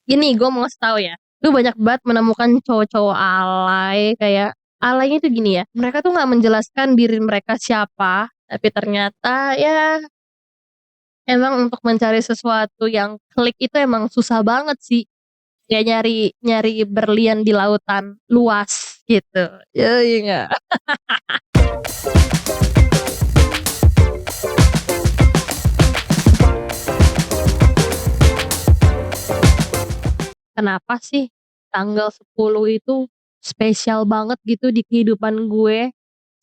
Gini, gue mau ngasih tahu ya, gue banyak banget menemukan cowok-cowok alay, kayak alaynya tuh gini ya, mereka tuh nggak menjelaskan diri mereka siapa, tapi ternyata ya emang untuk mencari sesuatu yang klik itu emang susah banget sih, kayak nyari nyari berlian di lautan luas gitu. Ya iya nggak? Kenapa sih tanggal 10 itu spesial banget gitu di kehidupan gue,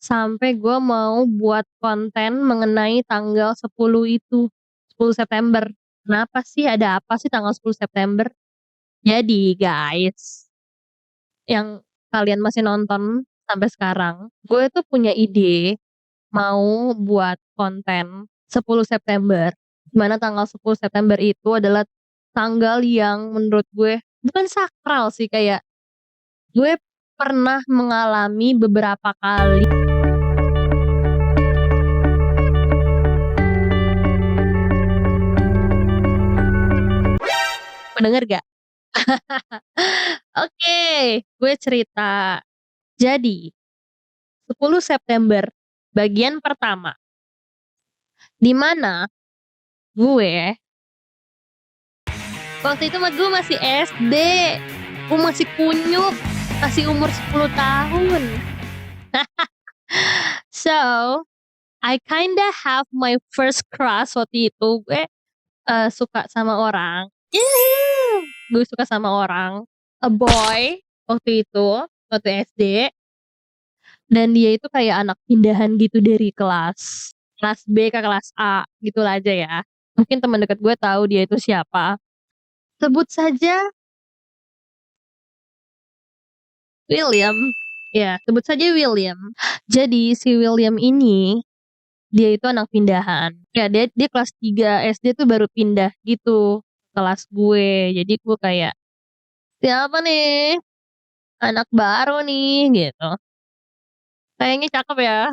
sampai gue mau buat konten mengenai tanggal 10 itu, 10 September. Kenapa sih, ada apa sih tanggal 10 September? Jadi guys, yang kalian masih nonton sampai sekarang, gue tuh punya ide mau buat konten 10 September, di mana tanggal 10 September itu adalah tanggal yang menurut gue bukan sakral sih, kayak gue pernah mengalami beberapa kali. Mendengar gak? Oke, gue cerita. Jadi, 10 September bagian pertama, di mana gue waktu itu mah gue masih SD, gue masih kunyuk, masih umur 10 tahun. So, I kinda have my first crush waktu itu. Gue, suka sama orang. Gue suka sama orang, a boy waktu itu, waktu SD, dan dia itu kayak anak pindahan gitu dari kelas B ke kelas A, gitulah aja ya. Mungkin teman dekat gue tahu dia itu siapa. Sebut saja William, ya sebut saja William. Jadi si William ini, dia itu anak pindahan. Ya dia dia kelas 3 SD tuh baru pindah gitu, kelas gue. Jadi gue kayak, "Siapa nih? Anak baru nih," gitu. "Kayaknya cakep ya."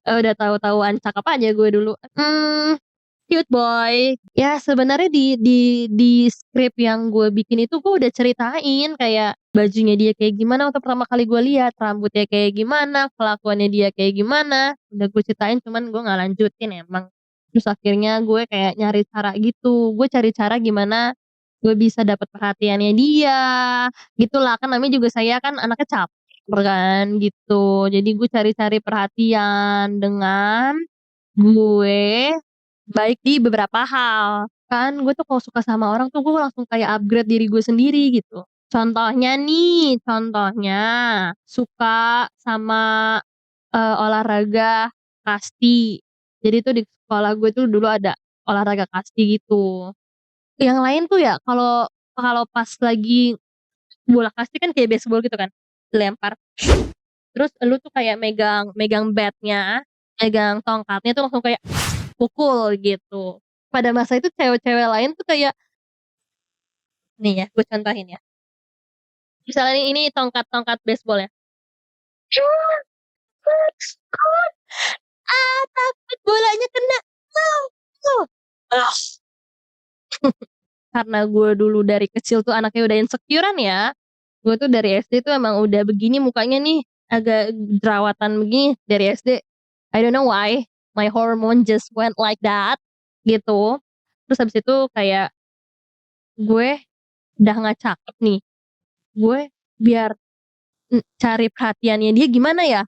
Udah tahu-tahuan cakep aja gue dulu. Cute boy. Ya sebenarnya di skrip yang gue bikin itu gue udah ceritain kayak bajunya dia kayak gimana waktu pertama kali gue lihat, rambutnya kayak gimana, kelakuannya dia kayak gimana, udah gue ceritain cuman gue nggak lanjutin emang. Terus akhirnya gue kayak nyari cara gitu, gue cari cara gimana gue bisa dapet perhatiannya dia, gitulah, kan namanya juga saya kan anaknya caper kan gitu. Jadi gue cari-cari perhatian dengan gue baik di beberapa hal. Kan gue tuh kalau suka sama orang tuh gue langsung kayak upgrade diri gue sendiri gitu. Contohnya nih, contohnya suka sama, olahraga kasti. Jadi tuh di sekolah gue tuh dulu ada olahraga kasti gitu. Yang lain tuh ya kalau kalau pas lagi bola kasti kan kayak baseball gitu kan, dilempar, terus elu tuh kayak megang megang bat-nya, megang tongkatnya tuh langsung kayak pukul gitu. Pada masa itu cewek-cewek lain tuh kayak nih ya, gue contohin ya, misalnya ini tongkat-tongkat basebol ya, takut bolanya kena, no no, ah. Karena gue dulu dari kecil tuh anaknya udah insecure-an ya, gue tuh dari SD tuh emang udah begini mukanya nih, agak jerawatan begini dari SD. I don't know why, my hormone just went like that, gitu. Terus habis itu kayak gue udah nggak cakep nih, gue biar, cari perhatiannya dia gimana ya,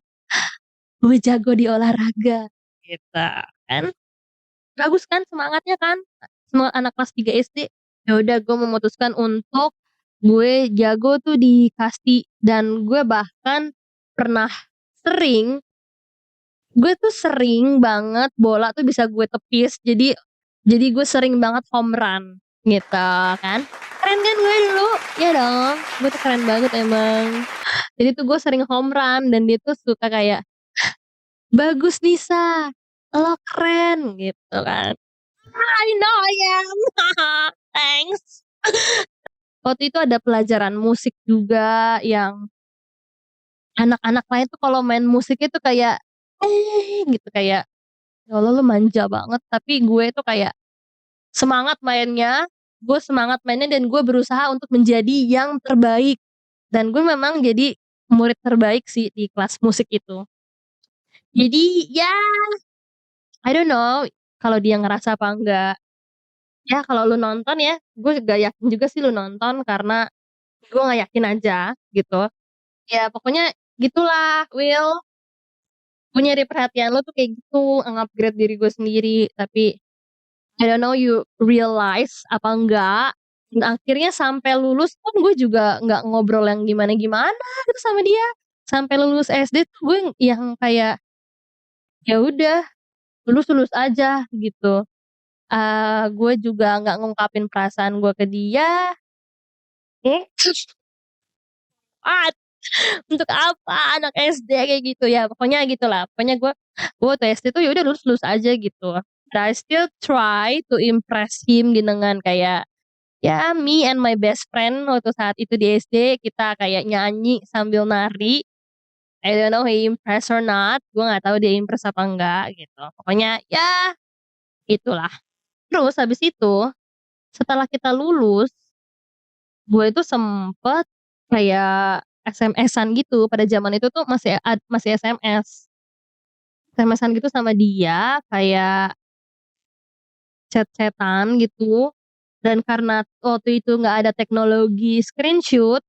gue jago di olahraga, gitu kan. Bagus kan semangatnya kan, semua anak kelas 3 SD. Ya udah gue memutuskan untuk gue jago tuh di kasti dan gue bahkan pernah sering gue tuh sering banget bola tuh bisa gue tepis, jadi gue sering banget home run, gitu kan. Keren kan gue dulu? Iya dong, gue tuh keren banget emang. Jadi tuh gue sering home run dan dia tuh suka kayak, "Bagus Nisa, lo keren," gitu kan. I know I am. Thanks. Waktu itu ada pelajaran musik juga yang anak-anak lain tuh kalau main musik itu kayak, gitu kayak, "Ya Allah lu manja banget," tapi gue tuh kayak semangat mainnya, gue semangat mainnya dan gue berusaha untuk menjadi yang terbaik, dan gue memang jadi murid terbaik sih di kelas musik itu. Jadi ya I don't know kalau dia ngerasa apa enggak. Ya kalau lu nonton ya, gue gak yakin juga sih lu nonton karena gue nggak yakin aja gitu. Ya pokoknya gitulah Will, gue nyari perhatian lu tuh kayak gitu, nge-upgrade diri gue sendiri, tapi I don't know you realize apa enggak, dan akhirnya sampai lulus pun gue juga nggak ngobrol yang gimana-gimana gitu sama dia. Sampai lulus SD tuh gue yang kayak, ya udah lulus-lulus aja gitu. Gue juga nggak ngungkapin perasaan gue ke dia, eh, ah, untuk apa anak SD kayak gitu ya, pokoknya gitulah. Pokoknya gue waktu SD tuh ya udah lulus-lulus aja gitu. But I still try to impress him dengan kayak, ya me and my best friend waktu saat itu di SD kita kayak nyanyi sambil nari. I don't know he impressed or not, gue nggak tahu dia impress apa enggak gitu. Pokoknya ya itulah. Terus habis itu, setelah kita lulus, gue itu sempet kayak SMS-an gitu, pada zaman itu tuh masih SMS. SMS-an gitu sama dia, kayak chat-chat-an gitu, dan karena waktu itu nggak ada teknologi screenshot,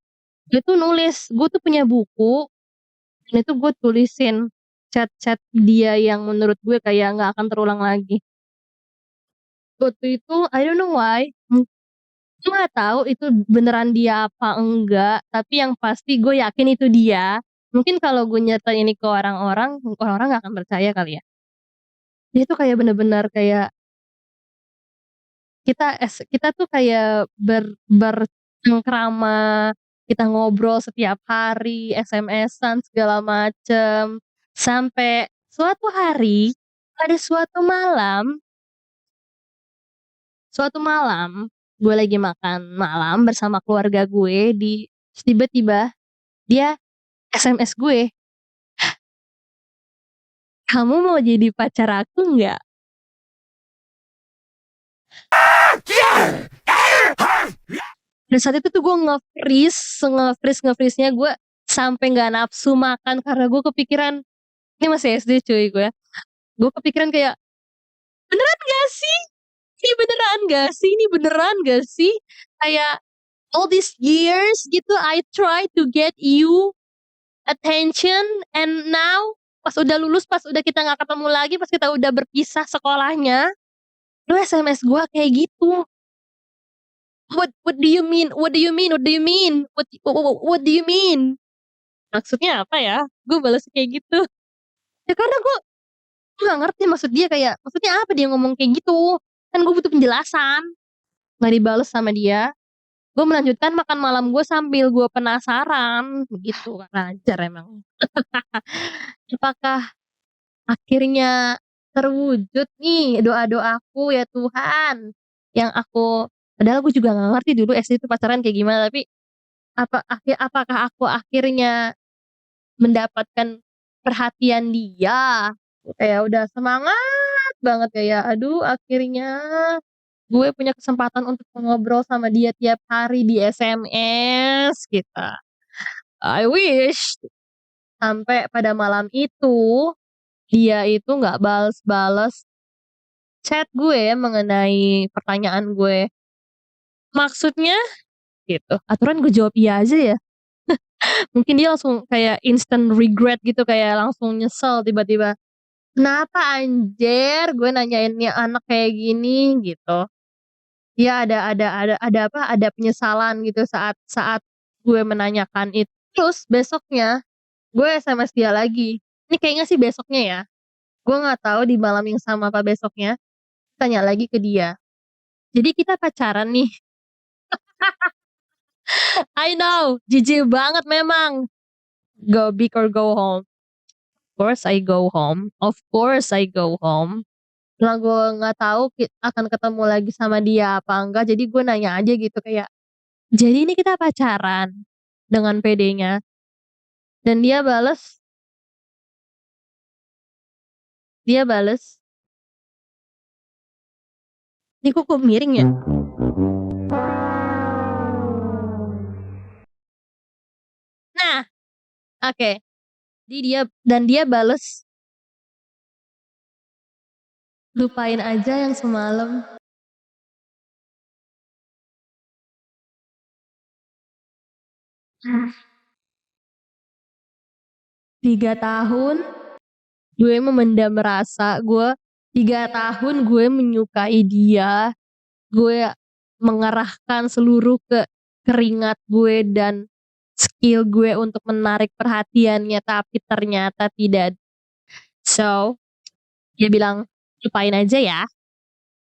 dia tuh nulis, gue tuh punya buku, dan itu gue tulisin chat-chat dia yang menurut gue kayak nggak akan terulang lagi. Waktu itu I don't know why, gue nggak tahu itu beneran dia apa enggak, tapi yang pasti gue yakin itu dia. Mungkin kalau gue nyeritain ini ke orang-orang, orang-orang nggak akan percaya kali ya. Dia tuh kayak bener-bener kayak kita tuh kayak bercengkrama, kita ngobrol setiap hari, SMS-an segala macem, sampai suatu hari, pada suatu malam, gue lagi makan malam bersama keluarga gue terus tiba-tiba dia SMS gue, "Kamu mau jadi pacar aku nggak?" Dan saat itu tuh gue nge-freeze-nya gue sampai nggak nafsu makan karena gue kepikiran, ini masih SD cuy gue, ya. Gue kepikiran kayak, "Beneran nggak sih? Ini beneran nggak sih? Ini beneran nggak sih?" Kayak all these years gitu I try to get you attention, and now pas udah lulus, pas udah kita nggak ketemu lagi, pas kita udah berpisah sekolahnya, lu SMS gua kayak gitu. What do you mean what do you mean what do you mean? What do you mean? Maksudnya apa ya? Gue balas kayak gitu. Ya karena gue nggak ngerti maksud dia, kayak maksudnya apa dia ngomong kayak gitu? Kan gue butuh penjelasan. Nggak dibales sama dia. Gue melanjutkan makan malam gue sambil gue penasaran, begitu. Kurang ajar emang. Apakah akhirnya terwujud nih doa-doaku ya Tuhan, yang padahal aku juga nggak ngerti dulu SD itu pacaran kayak gimana, tapi apakah aku akhirnya mendapatkan perhatian dia, kayak udah semangat banget kayak, aduh akhirnya gue punya kesempatan untuk ngobrol sama dia tiap hari di SMS gitu. I wish. Sampai pada malam itu, dia itu nggak bales-bales chat gue mengenai pertanyaan gue, "Maksudnya?" Gitu. Aturan gue jawab iya aja ya. Mungkin dia langsung kayak instant regret gitu, kayak langsung nyesel tiba-tiba, "Kenapa anjir gue nanyainnya anak kayak gini?" Gitu. Ya ada penyesalan gitu saat saat gue menanyakan itu. Terus besoknya gue SMS dia lagi. Ini kayaknya sih besoknya ya. Gue nggak tahu di malam yang sama apa besoknya, tanya lagi ke dia, "Jadi kita pacaran nih?" I know, jijik banget memang. Go big or go home. Of course I go home, of course I go home. Setelah gue nggak tahu akan ketemu lagi sama dia apa enggak, jadi gue nanya aja gitu kayak, "Jadi ini kita pacaran?" Dengan pedenya, dan dia bales, "Ini kok miring ya?" Oke, dia bales, "Lupain aja yang semalam." Nah, 3 tahun gue memendam rasa, 3 tahun gue menyukai dia, gue mengerahkan seluruh keringat gue dan skill gue untuk menarik perhatiannya, tapi ternyata tidak. So, dia bilang, "Lupain aja ya,"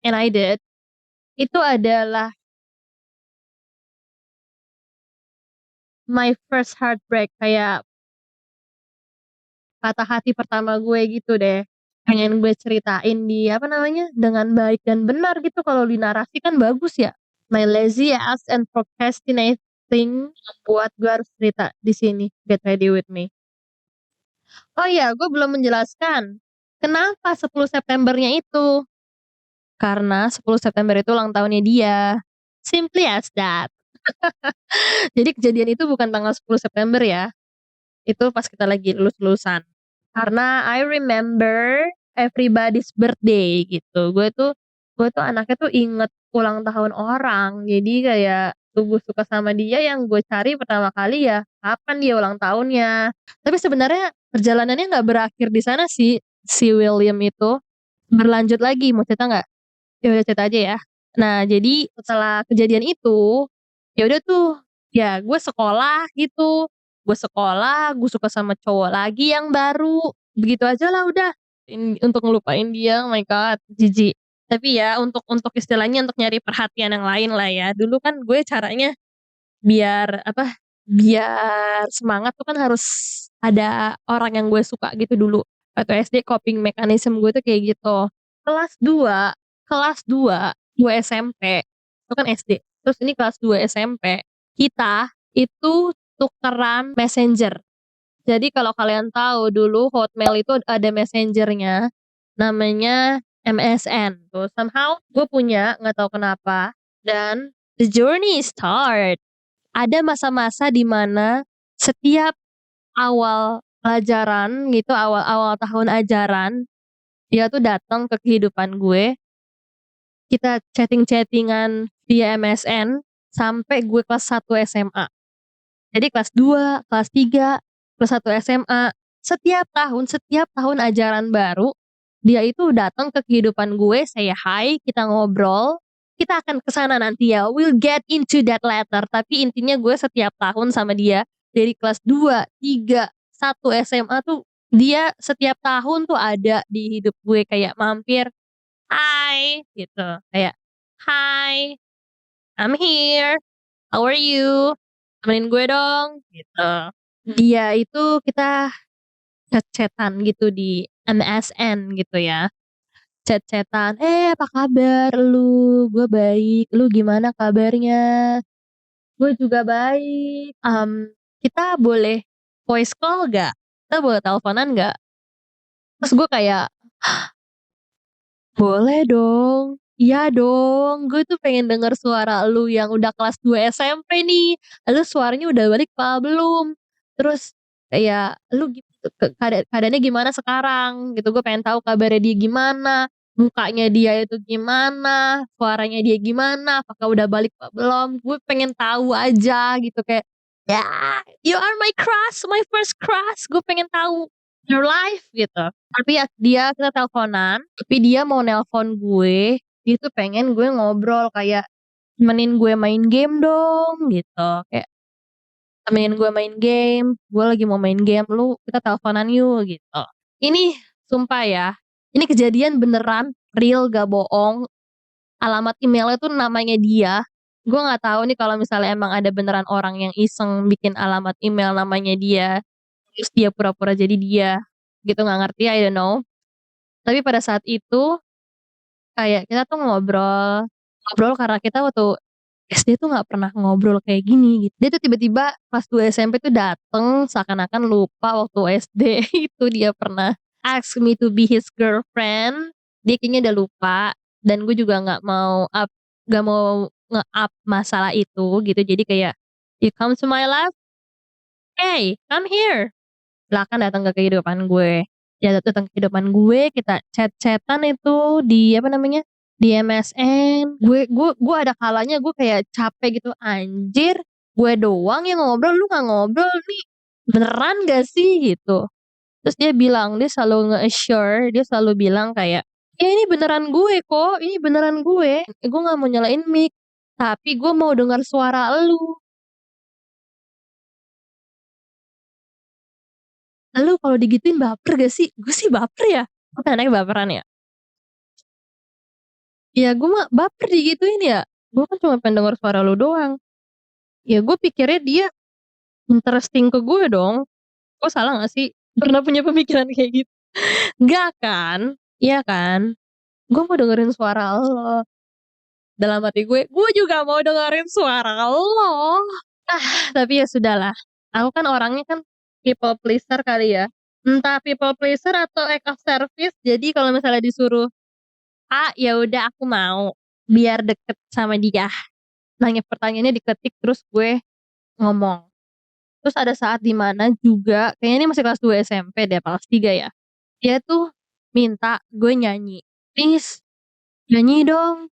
and I did. Itu adalah my first heartbreak, kayak patah hati pertama gue gitu deh. Pengen gue ceritain di apa namanya, dengan baik dan benar gitu, kalau di narasi kan bagus ya. My lazy ass and procrastinating membuat gue harus cerita di sini, get ready with me. Oh iya, gue belum menjelaskan, kenapa 10 Septembernya itu, karena 10 September itu ulang tahunnya dia, simply as that. Jadi kejadian itu bukan tanggal 10 September ya, itu pas kita lagi lulus-lulusan. Karena I remember everybody's birthday gitu. Gue tuh anaknya tuh inget ulang tahun orang. Jadi kayak gue suka sama dia, yang gue cari pertama kali ya kapan dia ulang tahunnya. Tapi sebenarnya perjalanannya nggak berakhir di sana sih, si William itu. Berlanjut lagi, mau cerita nggak? Ya udah cerita aja ya. Nah, jadi setelah kejadian itu, ya udah tuh, ya gue sekolah gitu, gue suka sama cowok lagi yang baru, begitu ajalah udah. Untuk ngelupain dia, oh my god, jijik. Tapi ya untuk istilahnya untuk nyari perhatian yang lain lah ya. Dulu kan gue caranya biar apa, biar semangat tuh kan harus ada orang yang gue suka gitu dulu. Waktu SD coping mechanism gue tuh kayak gitu. Kelas 2 gue SMP, itu kan SD, terus ini kelas 2 SMP, kita itu tukeran Messenger. Jadi kalau kalian tahu dulu Hotmail itu ada Messenger-nya, namanya MSN tuh. Somehow gue punya, nggak tahu kenapa, dan the journey start. Ada masa-masa di mana setiap awal pelajaran gitu, awal-awal tahun ajaran, dia tuh datang ke kehidupan gue, kita chatting-chatting-an via MSN sampai gue kelas 1 SMA. Jadi kelas 2, kelas 3, kelas 1 SMA, setiap tahun ajaran baru, dia itu datang ke kehidupan gue, say hi, kita ngobrol, kita akan ke sana nanti ya, we'll get into that later, tapi intinya gue setiap tahun sama dia, dari kelas 2, 3, 1 SMA tuh, dia setiap tahun tuh ada di hidup gue, kayak mampir, "Hi," gitu, kayak, "Hi, I'm here, how are you? Temenin gue dong," gitu. Dia itu kita chat-chat-an gitu di MSN gitu ya, chat-chat-an, "Eh, apa kabar lu? Gue baik, lu gimana kabarnya? Gue juga baik, kita boleh voice call nggak? Kita boleh teleponan nggak?" Terus gue kayak, "Boleh dong, iya dong, gue tuh pengen denger suara lu yang udah kelas 2 SMP nih, lu suaranya udah balik apa belum? Terus kayak lu keadaannya gimana sekarang?" Gitu, gue pengen tahu kabarnya dia gimana, mukanya dia itu gimana, suaranya dia gimana, apakah udah balik apa belum, gue pengen tahu aja gitu, kayak, ya, you are my crush, my first crush, gue pengen tahu your life gitu. Tapi ya kita teleponan, tapi dia mau nelpon gue, dia tuh pengen gue ngobrol kayak, "Temenin gue main game dong," gitu, kayak, "Temenin gue main game, gue lagi mau main game, lu kita teleponan yuk," gitu. Ini sumpah ya, ini kejadian beneran, real gak bohong, alamat emailnya tuh namanya dia. Gue nggak tahu nih kalau misalnya emang ada beneran orang yang iseng bikin alamat email namanya dia, terus dia pura-pura jadi dia, gitu, nggak ngerti, I don't know. Tapi pada saat itu, kayak kita tuh ngobrol, ngobrol karena kita waktu SD tuh nggak pernah ngobrol kayak gini gitu. Dia tuh tiba-tiba pas 2 SMP tuh dateng seakan-akan lupa waktu SD itu dia pernah ask me to be his girlfriend. Dia kayaknya udah lupa dan gue juga nggak mau nge-up masalah itu gitu. Jadi kayak, "You come to my life, hey, come here." silakan datang ke kehidupan gue. Dia datang ke kehidupan gue, kita chat-chat-an itu di apa namanya, di MSN. Gue ada kalanya gue kayak capek gitu, "Anjir, gue doang yang ngobrol, lu nggak ngobrol nih, beneran nggak sih?" Gitu. Terus dia bilang, dia selalu nge-assure, dia selalu bilang kayak, "Ya ini beneran gue kok, ini beneran gue nggak mau nyalain mic, tapi gue mau dengar suara elu." Lalu kalau digituin baper gak sih? Gue sih baper ya, gue kan anaknya baperan ya. Ya gue mah baper digituin ya, gue kan cuma pengen denger suara lu doang. Ya gue pikirnya dia interesting ke gue dong, gue salah gak sih? Pernah punya pemikiran kayak gitu? Enggak kan? Iya kan? Gue mau dengerin suara lo, dalam hati gue juga mau dengerin suara lo. Tapi ya sudahlah, aku kan orangnya kan people pleaser kali ya, entah people pleaser atau act of service, jadi kalau misalnya disuruh A, ya udah aku mau, biar deket sama dia. Nanya pertanyaannya diketik terus gue ngomong. Terus ada saat di mana juga kayaknya ini masih kelas 2 SMP deh, apa kelas 3 ya, dia tuh minta gue nyanyi, "Please, nyanyi dong."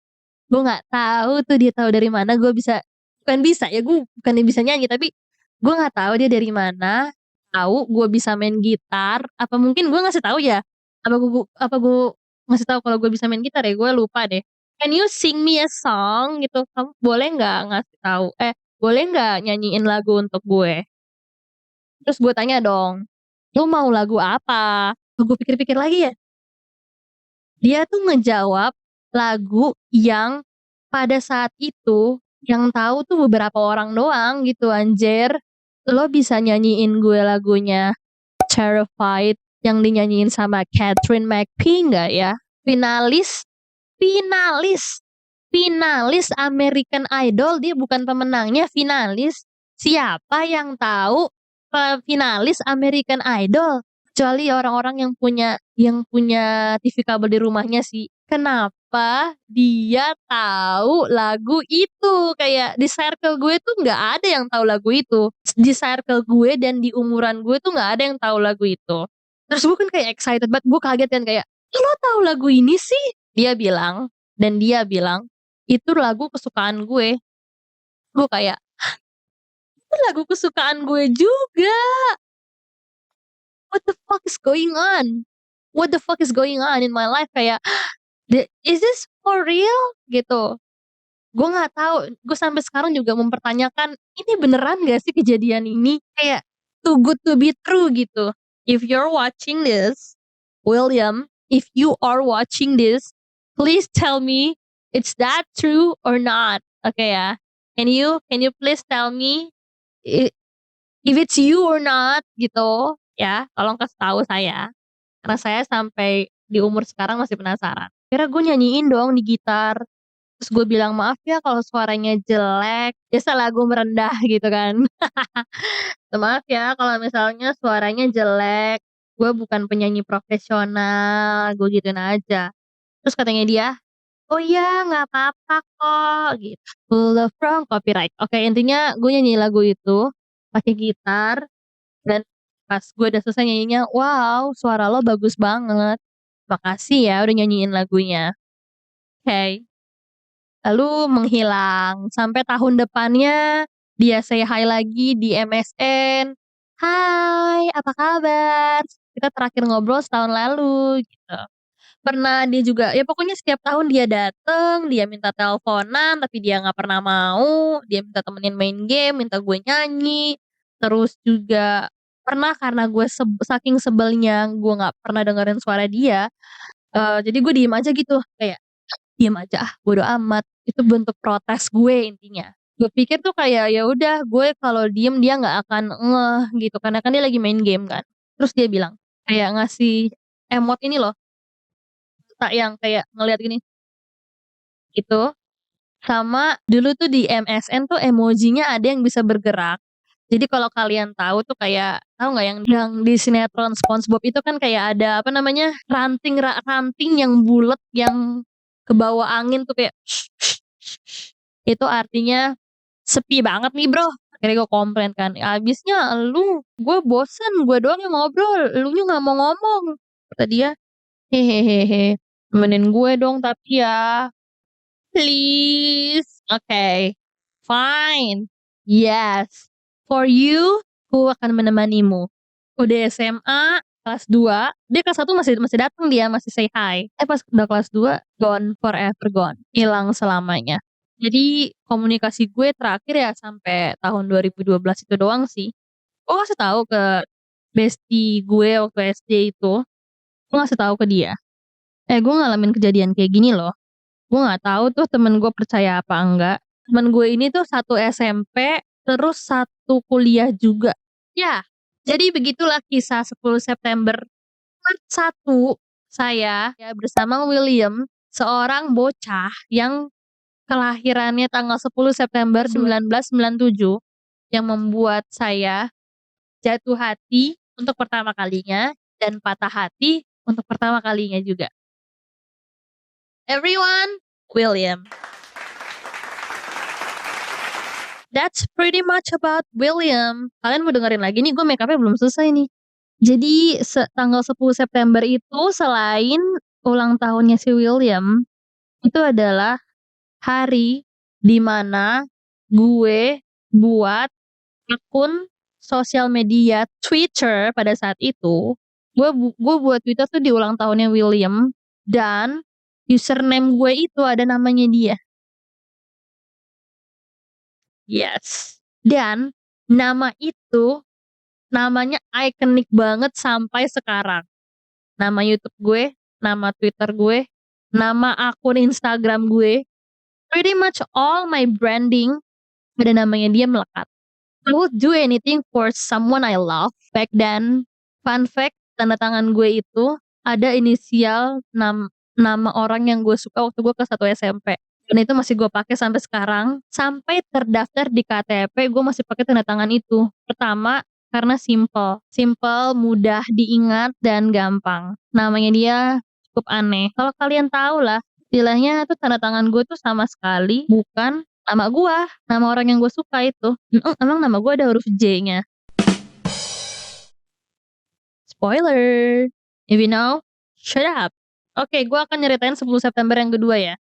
Gue nggak tahu tuh dia tahu dari mana gue bisa, bukan bisa ya, gue bukannya bisa nyanyi, tapi gue nggak tahu dia dari mana, tahu gue bisa main gitar, apa mungkin gue ngasih tahu ya? Apa gue ngasih tahu kalau gue bisa main gitar ya? Gue lupa deh. "Can you sing me a song?" Gitu, "Kamu boleh nggak ngasih tahu boleh nggak nyanyiin lagu untuk gue?" Terus gue tanya dong, "Lu mau lagu apa?" Gue pikir-pikir lagi ya, dia tuh ngejawab lagu yang pada saat itu, yang tahu tuh beberapa orang doang gitu anjir. Lo bisa nyanyiin gue lagunya Terrified yang dinyanyiin sama Catherine McPhee nggak ya? Finalis finalis finalis American Idol, dia bukan pemenangnya, finalis. Siapa yang tahu finalis American Idol? Kecuali orang-orang yang punya TV kabel di rumahnya sih. Kenapa dia tahu lagu itu? Kayak di circle gue tuh nggak ada yang tahu lagu itu. Di circle gue dan di umuran gue tuh nggak ada yang tahu lagu itu. Terus gue kan kayak excited banget, gue kaget kan kayak, "Lo tahu lagu ini sih?" Dia bilang, "Itu lagu kesukaan gue." Gue kayak, "Itu lagu kesukaan gue juga. What the fuck is going on? What the fuck is going on in my life?" Kayak, "Is this for real?" Gitu. Gue nggak tahu, gue sampai sekarang juga mempertanyakan, ini beneran gak sih kejadian ini? Kayak too good to be true gitu. If you're watching this, William, if you are watching this, please tell me it's that true or not. Oke ya. Can you please tell me i if it's you or not gitu ya, tolong kasih tahu saya. Karena saya sampai di umur sekarang masih penasaran. Akhirnya gue nyanyiin dong di gitar. Terus gue bilang, "Maaf ya kalau suaranya jelek." Biasa lagu merendah gitu kan. "Maaf ya kalau misalnya suaranya jelek, gue bukan penyanyi profesional." Gue gituin aja. Terus katanya dia, "Oh iya nggak apa-apa kok," gitu. Full of from copyright. Oke, intinya gue nyanyi lagu itu pakai gitar dan pas gue udah selesai nyanyinya, "Wow, suara lo bagus banget. Makasih ya udah nyanyiin lagunya." Oke. Lalu menghilang, sampai tahun depannya dia say hi lagi di MSN, "Hai, apa kabar? Kita terakhir ngobrol setahun lalu," gitu. Pernah dia juga ya pokoknya setiap tahun dia dateng, dia minta teleponan tapi dia nggak pernah mau, dia minta temenin main game, minta gue nyanyi, terus juga pernah karena gue saking sebelnya gue nggak pernah dengerin suara dia, jadi gue diem aja gitu, kayak diem aja ah, bodo amat, itu bentuk protes gue intinya. Gue pikir tuh kayak ya udah gue kalau diem dia nggak akan ngeh gitu, karena kan dia lagi main game kan. Terus dia bilang, kayak ngasih emot ini loh, tak yang kayak ngelihat gini, gitu. Sama dulu tuh di MSN tuh emojinya ada yang bisa bergerak. Jadi kalau kalian tahu tuh kayak tahu nggak yang di sinetron SpongeBob itu kan kayak ada apa namanya, ranting yang bulet yang kebawa angin tuh kayak itu artinya "Sepi banget nih, Bro." Akhirnya gue komplain kan, "Abisnya gue bosen, gue doang yang ngobrol, elunya nggak mau ngomong." Kata dia, "Hehehe, temenin gue dong tapi ya, please." Oke, fine. Yes, for you, ku akan menemanimu. Udah SMA, kelas 2 dia kelas 1 masih masih dateng dia, masih say hi. Pas udah kelas 2 gone, forever gone, ilang selamanya. Jadi komunikasi gue terakhir ya sampai tahun 2012 itu doang sih. Gue ngasih tahu ke bestie gue waktu SD itu, gue ngasih tahu ke dia, gue ngalamin kejadian kayak gini loh." Gue nggak tahu tuh temen gue percaya apa enggak. Temen gue ini tuh satu SMP, terus satu kuliah juga. Ya, jadi begitulah kisah 10 September. Part 1 saya ya bersama William, seorang bocah yang kelahirannya tanggal 10 September 1997, yang membuat saya jatuh hati untuk pertama kalinya dan patah hati untuk pertama kalinya juga. Everyone, William. That's pretty much about William. Kalian mau dengerin lagi nih, gue make up-nya belum selesai nih. Jadi tanggal 10 September itu selain ulang tahunnya si William, itu adalah hari di mana gue buat akun sosial media Twitter pada saat itu. Gue buat Twitter tuh di ulang tahunnya William, dan username gue itu ada namanya dia. Yes. Dan nama itu, namanya ikonik banget sampai sekarang. Nama YouTube gue, nama Twitter gue, nama akun Instagram gue, pretty much all my branding ada namanya dia melekat. I would do anything for someone I love. Back then, fun fact, tanda tangan gue itu ada inisial nama orang yang gue suka waktu gue kelas 1 SMP. Dan itu masih gue pakai sampai sekarang, sampai terdaftar di KTP gue masih pakai tanda tangan itu. Pertama, karena simple, mudah diingat dan gampang. Namanya dia cukup aneh. Kalau kalian tahu lah, istilahnya tuh tanda tangan gue tuh sama sekali bukan nama gue, nama orang yang gue suka itu. Emang nama gue ada huruf J-nya. Spoiler, if you know, shut up. Oke, gue akan nyeritain 10 September yang kedua ya.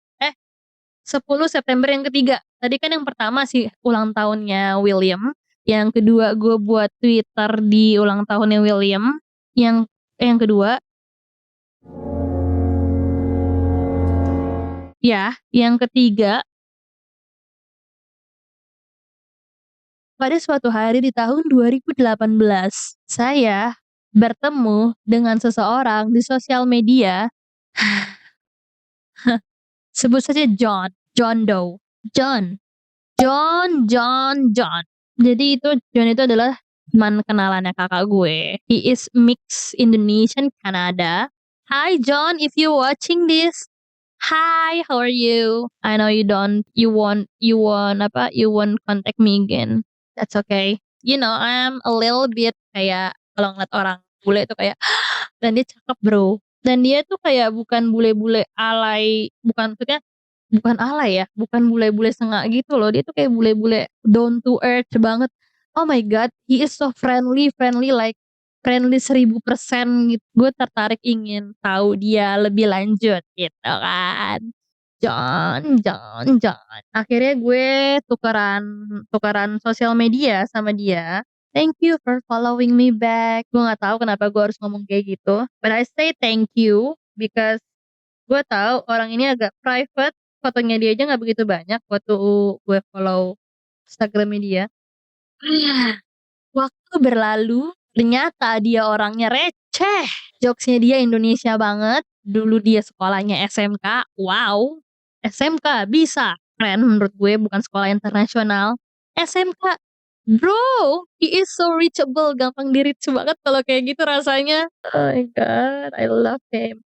10 September yang ketiga. Tadi kan yang pertama sih ulang tahunnya William, yang kedua gue buat Twitter di ulang tahunnya William, yang kedua ya, yang ketiga, pada suatu hari di tahun 2018, saya bertemu dengan seseorang di sosial media, sebut saja John Doe. John. Jadi John itu adalah teman kenalannya kakak gue. He is mix Indonesian Canada. Hi John, if you watching this, hi, how are you? I know you won't contact me again. That's okay. You know, I'm a little bit kayak kalau ngeliat orang bule itu kayak dan dia cakep, Bro. Dan dia tuh kayak bukan bule-bule alay, maksudnya bukan alay ya, bukan bule-bule sengak gitu loh, dia tuh kayak bule-bule down to earth banget. Oh my god, he is so friendly like friendly 1000% gitu. Gue tertarik ingin tahu dia lebih lanjut gitu kan. John. Akhirnya gue tukeran sosial media sama dia. Thank you for following me back. Gue nggak tahu kenapa gue harus ngomong kayak gitu. But I say thank you because gue tahu orang ini agak private. Fotonya dia aja nggak begitu banyak waktu gue follow Instagramnya dia. Waktu berlalu, ternyata dia orangnya receh. Jokesnya dia Indonesia banget. Dulu dia sekolahnya SMK. Wow, SMK bisa. Keren menurut gue, bukan sekolah internasional. SMK, bro, he is so reachable. Gampang di-reach banget kalau kayak gitu rasanya. Oh my god, I love him.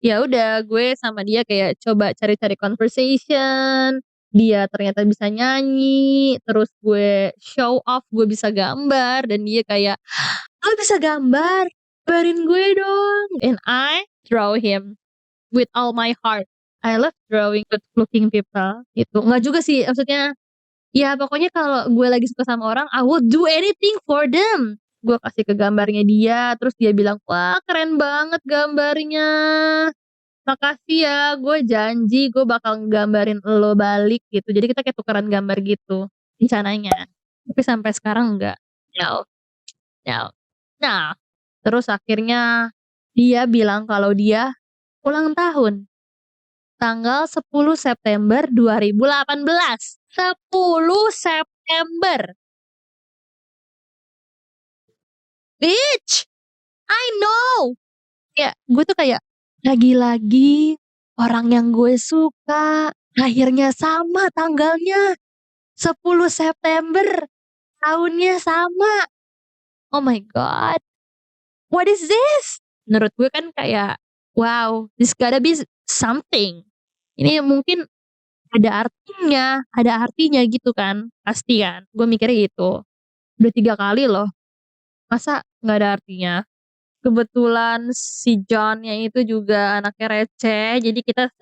Ya udah, gue sama dia kayak coba cari-cari conversation, dia ternyata bisa nyanyi, terus gue show off gue bisa gambar dan dia kayak, "Lo bisa gambar? Gambarin gue dong." And I draw him with all my heart. I love drawing good looking people gitu. Enggak juga sih, maksudnya Ya pokoknya kalau gue lagi suka sama orang, I will do anything for them. Gue kasih ke gambarnya dia, terus dia bilang, "Wah keren banget gambarnya. Makasih ya, gue janji gue bakal ngegambarin elo balik," gitu. Jadi kita kayak tukeran gambar gitu, rencananya. Tapi sampai sekarang enggak. No, no. Nah, terus akhirnya dia bilang kalau dia ulang tahun tanggal 10 September 2018. 10 September, bitch! I know! Ya, gue tuh kayak, lagi-lagi orang yang gue suka, lahirnya sama tanggalnya, 10 September, tahunnya sama. Oh my god, what is this? Menurut gue kan kayak, wow, this gotta be something. Ini mungkin ada artinya gitu kan, pasti kan, gue mikirnya gitu. Udah 3 kali loh, masa nggak ada artinya? Kebetulan si John-nya itu juga anaknya receh, jadi kita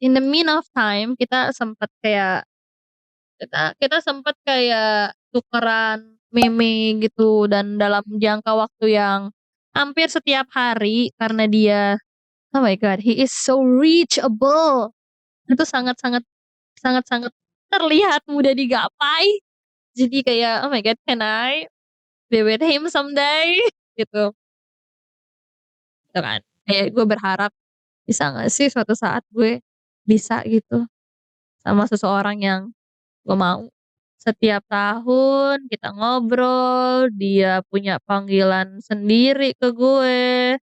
in the mean of time kita sempet kayak kita sempet kayak tukeran meme gitu dan dalam jangka waktu yang hampir setiap hari karena dia, oh my god, he is so reachable. Itu sangat-sangat sangat-sangat terlihat mudah digapai. Jadi kayak, "Oh my god, can I be with him someday?" Gitu. Gitu kan. Kayak gue berharap, bisa nggak sih suatu saat gue bisa gitu sama seseorang yang gue mau. Setiap tahun kita ngobrol, dia punya panggilan sendiri ke gue.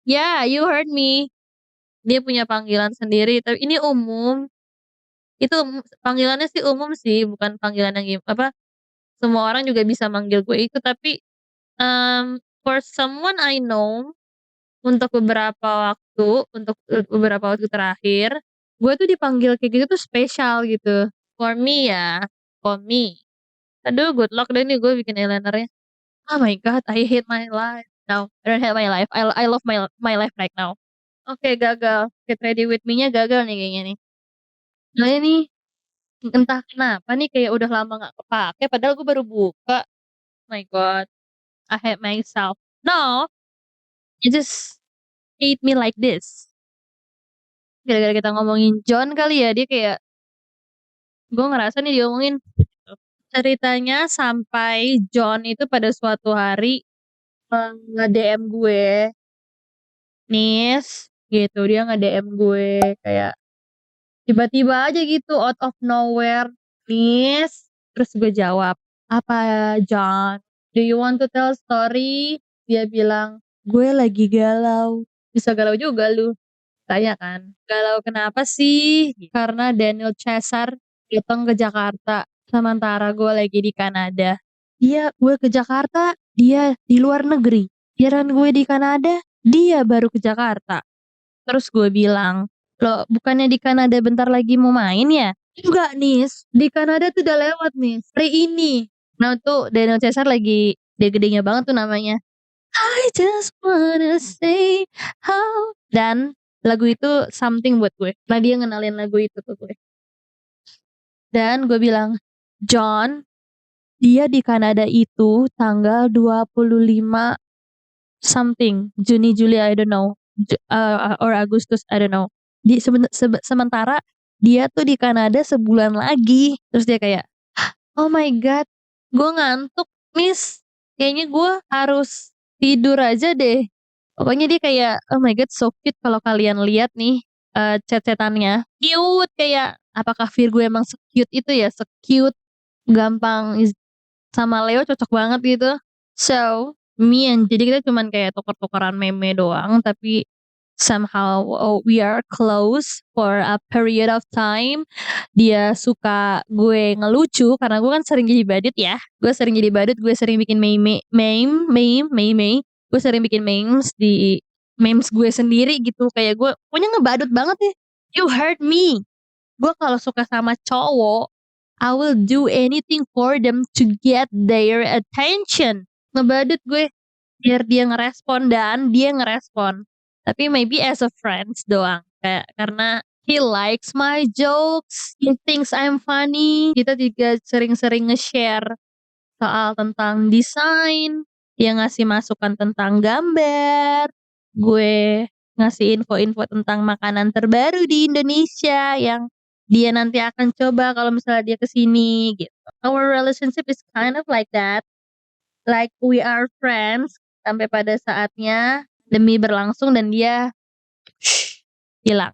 Yeah, you heard me. Dia punya panggilan sendiri, tapi ini umum. Itu panggilannya sih umum sih, bukan panggilan yang apa, semua orang juga bisa manggil gue itu, tapi, for someone I know, untuk beberapa waktu terakhir, gue tuh dipanggil kayak gitu tuh spesial gitu. For me ya, for me. Aduh good luck deh nih gue bikin eyelinernya. Oh my god, I hate my life now. I don't hate my life, I love my life right now. Oke gagal, Get Ready With Me-nya gagal nih kayaknya nih. Soalnya nih, entah kenapa nih kayak udah lama nggak kepake padahal gue baru buka. My god, I hate myself. No, you just hate me like this. Gara-gara kita ngomongin John kali ya, dia kayak gue ngerasa nih diomongin gitu. Ceritanya sampai John itu pada suatu hari, nge-DM gue, "Nis," gitu, dia nge-DM gue kayak tiba-tiba aja gitu out of nowhere, "Nis," terus gue jawab, "Apa John? Do you want to tell story?" Dia bilang, "Gue lagi galau." Bisa galau juga lu. Tanya kan, "Galau kenapa sih?" "Karena Daniel Caesar datang ke Jakarta, sementara gue lagi di Kanada. Gue ke Jakarta, dia di luar negeri. Giliran gue di Kanada, dia baru ke Jakarta." Terus gue bilang, "Loh bukannya di Kanada bentar lagi mau main ya?" "Enggak Nis, di Kanada tuh udah lewat Nis, hari ini." Nah tuh Daniel Caesar lagi gede-gedenya banget tuh namanya. I just wanna say how, dan lagu itu something buat gue, nah dia ngenalin lagu itu ke gue. Dan gue bilang, "John, dia di Kanada itu tanggal 25 something, Juni, Juli, I don't know, or Agustus, I don't know. Sementara dia tuh di Kanada sebulan lagi." Terus dia kayak, "Oh my god, gue ngantuk Miss, kayaknya gue harus tidur aja deh." Pokoknya dia kayak, oh my god so cute kalau kalian lihat nih, chat-chat-annya, cute kayak, apakah Virgo emang se-cute itu ya, se-cute, gampang sama Leo cocok banget gitu. So, jadi kita cuman kayak tuker-tukeran meme doang, tapi somehow, we are close for a period of time. Dia suka gue ngelucu karena gue kan sering jadi badut ya. Gue sering jadi badut, gue sering bikin meme, gue sering bikin memes gue sendiri gitu, kayak gue pokoknya ngebadut banget deh. You heard me. Gue kalau suka sama cowok, I will do anything for them to get their attention. Ngebadut gue, biar dia ngerespon dan dia ngerespon. Tapi maybe as a friends doang, kayak karena He likes my jokes, he thinks I'm funny. Kita juga sering-sering nge-share soal tentang desain, dia ngasih masukan tentang gambar, gue ngasih info-info tentang makanan terbaru di Indonesia yang dia nanti akan coba kalau misalnya dia ke sini gitu. Our relationship is kind of like that, like we are friends sampai pada saatnya demi berlangsung dan dia hilang.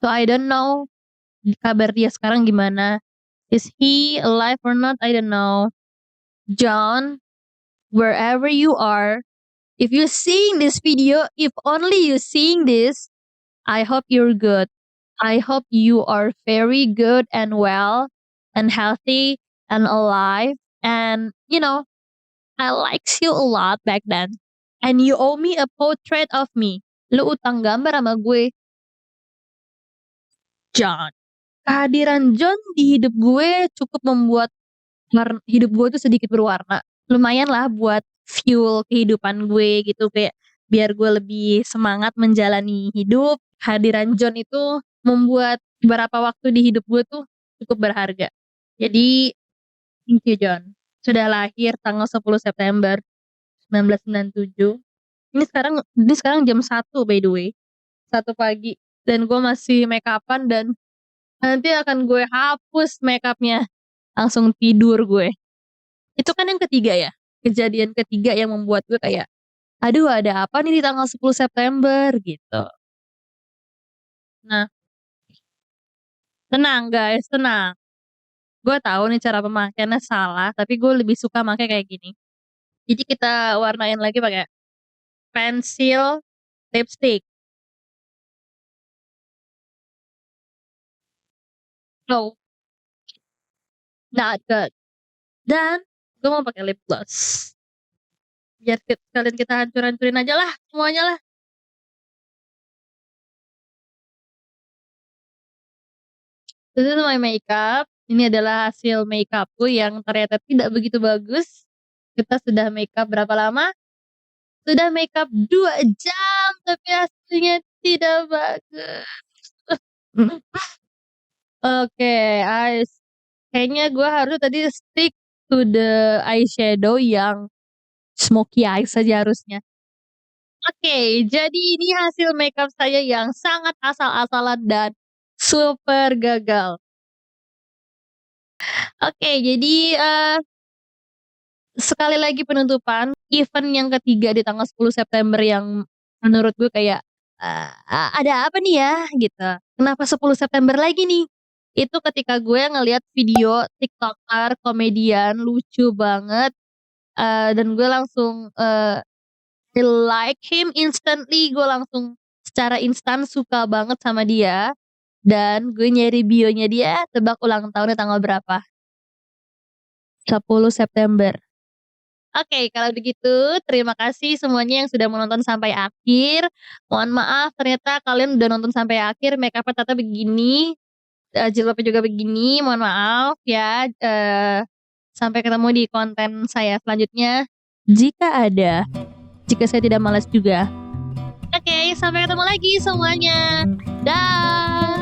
So I don't know kabar dia sekarang gimana. Is he alive or not? I don't know. John, wherever you are, if you're seeing this video, if only you seeing this, I hope you're good. I hope you are very good and well and healthy and alive. And I likes you a lot back then. And you owe me a portrait of me. Lu utang gambar sama gue, John. Kehadiran John di hidup gue cukup membuat hidup gue tuh sedikit berwarna. Lumayan lah buat fuel kehidupan gue gitu, kayak biar gue lebih semangat menjalani hidup. Kehadiran John itu membuat beberapa waktu di hidup gue tuh cukup berharga. Jadi, thank you John. Sudah lahir tanggal 10 September 1997. Ini sekarang jam 1 by the way. 1 pagi dan gue masih make up-an dan nanti akan gue hapus make-up-nya. Langsung tidur gue. Itu kan yang ketiga ya, kejadian ketiga yang membuat gue kayak, "Aduh ada apa nih di tanggal 10 September?" Gitu. Nah, tenang guys, tenang. Gue tahu nih cara pemakaiannya salah, tapi gue lebih suka make kayak gini. Jadi kita warnain lagi pakai pensil lipstick. No, not good. Dan gue mau pakai lip gloss. Biar sekalian kita hancur-hancurin aja lah semuanya lah. This is my makeup. Ini adalah hasil makeupku yang ternyata tidak begitu bagus. Kita sudah makeup berapa lama? Sudah makeup 2 jam, tapi hasilnya tidak bagus. Oke, kayaknya gue harus tadi stick to the eyeshadow yang smoky eyes saja harusnya. Oke, jadi ini hasil makeup saya yang sangat asal-asalan dan super gagal. Oke, jadi, sekali lagi penutupan, event yang ketiga di tanggal 10 September yang menurut gue kayak, "Ada apa nih ya?" Gitu. "Kenapa 10 September lagi nih?" Itu ketika gue ngelihat video TikToker komedian lucu banget, dan gue langsung, I like him instantly, gue langsung secara instan suka banget sama dia, dan gue nyari bionya dia, tebak ulang tahunnya tanggal berapa? 10 September. Oke, kalau begitu terima kasih semuanya yang sudah menonton sampai akhir. Mohon maaf ternyata kalian udah nonton sampai akhir make-up-nya ternyata begini, jilbabnya juga begini, mohon maaf ya, sampai ketemu di konten saya selanjutnya, jika ada, jika saya tidak malas juga. Oke, sampai ketemu lagi semuanya. Dah.